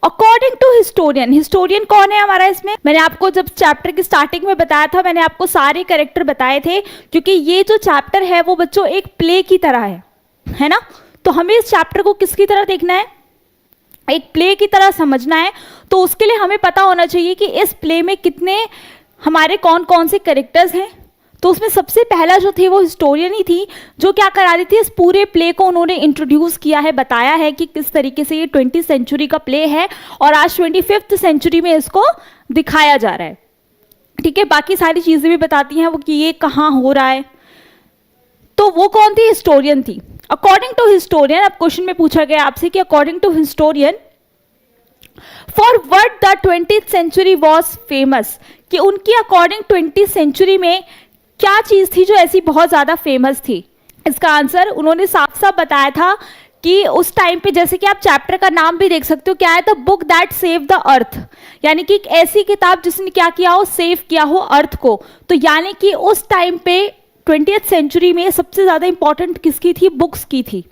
According to historian, historian कौन है हमारा इसमें? मैंने आपको जब चैप्टर की स्टार्टिंग में बताया था, मैंने आपको सारे कैरेक्टर बताए थे, क्योंकि ये जो चैप्टर है वो बच्चों एक प्ले की तरह है ना। तो हमें इस चैप्टर को किसकी तरह देखना है? एक प्ले की तरह समझना है। तो उसके लिए हमें पता होना चाहिए कि इस प्ले में कितने हमारे कौन कौन से कैरेक्टर्स हैं। तो उसमें सबसे पहला जो थे वो हिस्टोरियन ही थी, जो क्या करा रही थी, इस पूरे प्ले को उन्होंने इंट्रोड्यूस किया है, बताया है कि किस तरीके से ये 20th सेंचुरी का प्ले है और आज 25th सेंचुरी में इसको दिखाया जा रहा है। ठीक है, बाकी सारी चीज़ें भी बताती हैं वो कि ये कहाँ हो रहा है। तो वो कौन थी? हिस्टोरियन थी। अकॉर्डिंग टू हिस्टोरियन, अब क्वेश्चन में पूछा गया आपसे कि according to historian for what the 20th century was famous, कि उनकी अकॉर्डिंग 20th सेंचुरी में क्या चीज़ थी जो ऐसी बहुत ज़्यादा फेमस थी। इसका आंसर उन्होंने साफ साफ बताया था कि उस टाइम पे, जैसे कि आप चैप्टर का नाम भी देख सकते हो, क्या है? The book that save the earth, यानी कि एक ऐसी किताब जिसने क्या किया हो? सेव किया हो अर्थ को। तो यानी कि उस टाइम पे 20th सेंचुरी में सबसे ज़्यादा इंपॉर्टेंट किसकी थी? बुक्स की थी,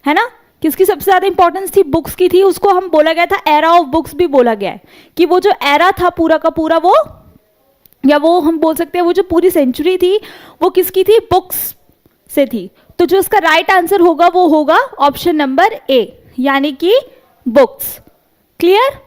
है ना। किसकी सबसे ज़्यादा इंपॉर्टेंस थी? बुक्स की थी। उसको हम बोला गया था एरा ऑफ बुक्स भी बोला गया है, कि वो जो एरा था पूरा का पूरा, वो, या वो हम बोल सकते हैं वो जो पूरी सेंचुरी थी वो किसकी थी? बुक्स से थी। तो जो इसका राइट आंसर होगा वो होगा ऑप्शन नंबर ए, यानी कि बुक्स। क्लियर?